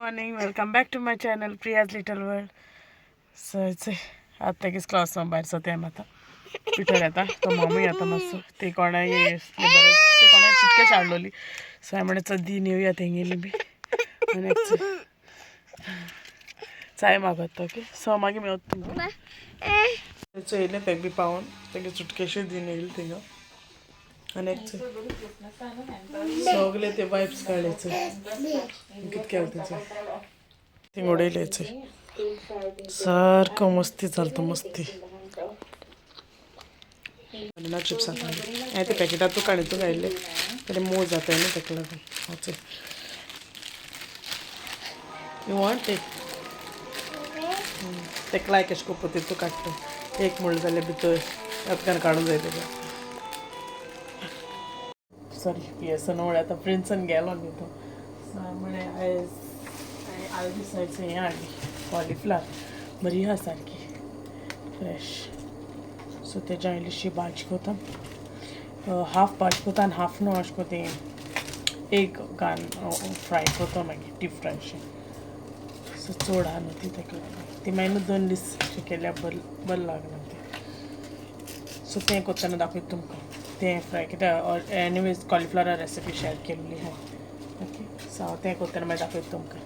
Morning welcome back to my channel Priya's little world. So आता तेच class भायर so तें आता पिठर येता तो मामूय येता मातसो ती कोणाय बरें ती कोणाक चिटकेश हाडलोली सो हांवें म्हणलें चल दी नेवया तेंगेली बी आनी चाय मागत ओके सो मागीर मेवता तुमकां येयलें तेका बी पावोन तेगे चुटकेश्यो दिन येयली थिंगा आनी सगले ते वायप्स काडले कित केलें तेचो थिंग उडयले सारको मस्ती चलता मस्ती ना चिप्स आता हांवें ते पॅकेटांतू काडीतू घायले तरी मोव जाताय न्ही तेका लागून वचून यू वॉन्ट तेका लायक एशें कोन्न तितू काडटा एक म्हणलें जाल्यार भितर येतकान काडूंक जाय तेका सॉरी पियेसन वळें आतां प्रिन्सन गेलो न्ही तो म्हळें आयज दिसायचं हें हाडली कॉलीफ्लावर बरी आहा सारकी फ्रेश सो तेज्या इल्लीशी भाजी कोता हाफ भाजी कोता आनी हाफ न्हू अशें कोन्न तें एक घान फ्राय कोता मागीर डीप फ्राय अशें सो चड आहा न्हू ती तेका लागून ती मागीर न्हू 2 दीस अशें केल्यार बरें लागना तें सो तें कोत्ताना दाखयता तुमकां तें फ्राय कित्याक एनीवेज कॉलीफ्लावर रेसिपी शेअर केल्ली आहा ओके सो हांव तें कोत्ताना मागीर दाखयता तुमकां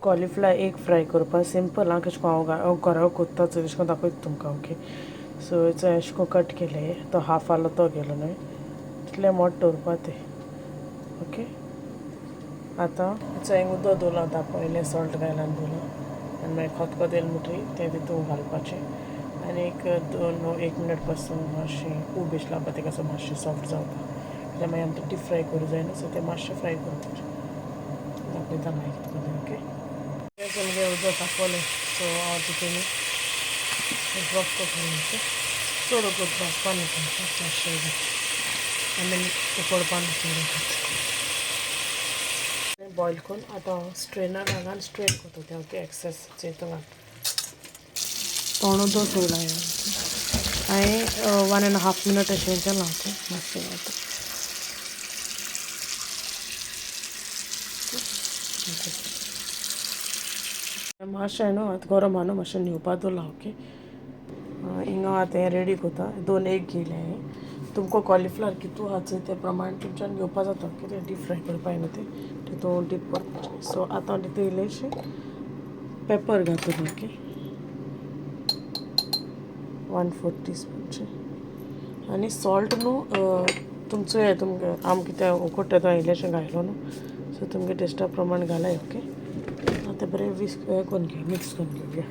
कॉलीफ्लावर एक फ्राय करपा सिंपल हांव कशें कोन्न हांव घरा कोत्ता चोय तशें कोन्न दाखयता तुमकां ओके सो एशें कोन्न कट केले तो हाफ आलो तो गेलो न्हय तितलें मोट्ट दवरपा तें ओके आतां हिंग उदक दवरलां तापयलें सॉल्ट घायलां दवरलां आनी मागीर खतखत येयलें म्हणटरी तें तितून घालपाचें आनी एक मिनट पासून मातशें खूब बेश लावपा तेका असो मातशें सॉफ्ट जावपा कित्याक मागीर आमकां डीप फ्राय करूं जाय न्हू सो तें मातशें फ्राय करपाचें दाखयता मागीर कितें करूं ओके तें उदक तापोलें सो हांव तितून ड्रॉप करपाचें चड वगत भाजपा न्हू मातशें आनी उकडपा न्हू बॉयल करून आतां स्ट्रेनर घालून स्ट्रेन करता तें ओके एक्सेस चेतो घाल तोंड दो सोयला हांवें 1.5 मिनट अशें केलां ओके मातशें मातशें न्हू आतां गरम आहा न्हू मातशें न्हिवपा दवरलां ओके हिंगा आतां हें रेडी कोता 2 एग घेयले हांवें तुमकां कॉलीफ्लावर कितू आहा चोय ते प्रमाण तुमच्यान घेवपा जाता कितें डीप फ्राय करपा न्हू तें तितून डीप करपाचें सो आतां हांव तितून इल्लेशें पेपर घातलें ओके 1/4 टीस्पूनचें आनी सॉल्ट न्हू तुमचो हें तुमकां आम कित्याक उकडटा तो इल्लेशें घायलो न्हू सो तुमगे टेस्टा प्रमाण घालाय ओके आतां बरें हें कोन्न घेवया मिक्स कोन्न घेवया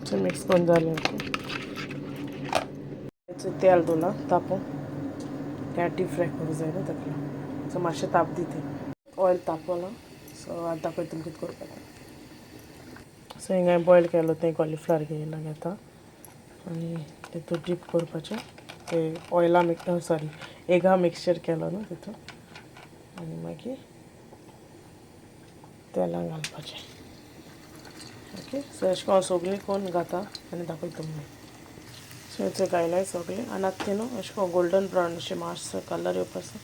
सो मिक्स कोन्न जालें ओके तेल दवरलां तापोवंक त्या डीप फ्राय करूं जाय न्हू ताका लागून सो मातशें ताप दिता ऑयल तापोलां सो आतां दाखयता तुमकां कितें करपाचें सो हिंगा हांवें बॉयल केलो तें कॉलीफ्लावर घेयलां घेता आनी तितून डीप करपाचें तें ऑयला सॉरी एगा मिक्सचर केलो न्हू तितून आनी मागीर तेलां घालपाचें ओके सो अशें करून सगळीं कोन्न घाता आनी दाखयता तुमकां सो हेचो घायलाय सगळें आनी आतां तें न्हू अशें करून गोल्डन ब्रावन अशें मातसो कलर येवपाचो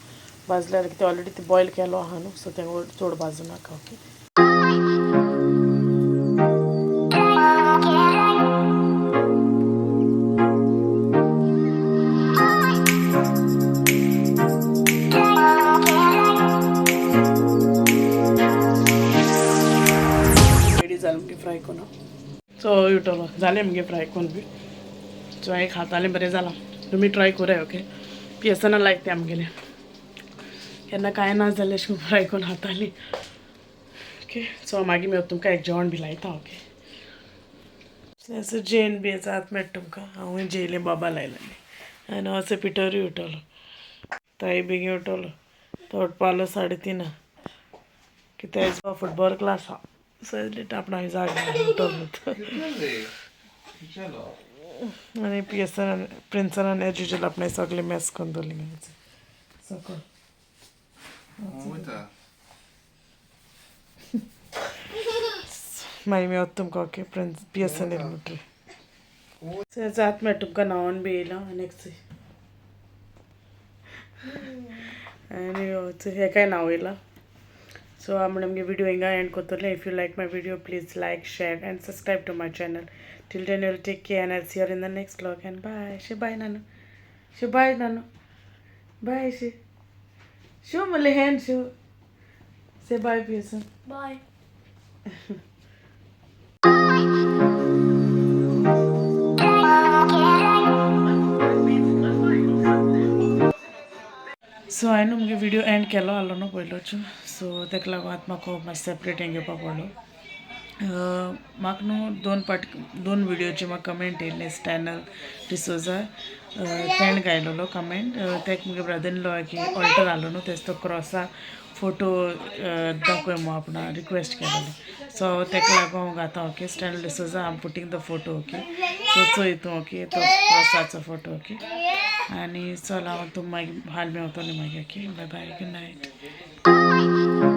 भाजल्यार कितें ऑलरेडी ते बॉयल केलो आहा न्हू सो तें चड भाजूं नाका ओके रेडी जालें मगे फ्राय करून सो युटलो जालें मगे फ्राय करून बी सो हांवें खातालें बरें जालां तुमी ट्राय कराय ओके पियेसना लायक तें आमगेलें केन्ना कांय ना जाल्यार अशें करून फ्राय करून खातालीं ओके सो मागीर मेवता तुमकां एक जेवण बी लायता ओके असो जेन बी जात मेळटा तुमकां हांवूय जेयलें बाबा लायलां आनी असो पिटरूय उठलो ताई बेगीन उठलो तो उठपालो 3:30 कित्याक फुटबॉल क्लास आहा सो लेट आपणा जाग उठलो आनी पियेसन प्रिन्सनान एज युजल आपणें सगळें मॅस करून दवरलें सकयल मागीर मेवता तुमकां ओके फ्रेंड्स पियसन येयला मुट्री सो जात मागीर तुमकां न्हांवून बी येयला नेक्स्ट आनी हे काय न्हांव येयला सो हांव आमगे व्हिडिओ हिंगा एंड कोत्तोलें if you like my video please like share and subscribe to my channel till then you will take care and I'll see you in the next vlog and bye शे bye नानू शे bye नानू bye शे show मले hand show से bye Pearson bye so हांवें मुगे video end केलो आसलो न्हू पयलोच सो ताका लागून आतां म्हाका मातशें सेपरेट हें घेवपा पडलो म्हाका न्हू दोन व्हिडिओची म्हाका कमेंट येयल्ले स्टॅनल डिसोजा तेणें घायलोलो कमेंट तेका मुगे ब्रदर इन लॉ की ऑल्टर आसलो न्हू तेच तो क्रॉसा फोटो दाखोय म्हणून आपणा रिक्वेस्ट केलेलो सो ताका लागून हांव घाता okay Stanley D'Souza I am putting the photo okay so चोय ओके तो क्रॉसाचो फोटो ओके आनी चल हांव तूं मागीर हाल मेवतोलें मागीर okay bye bye good night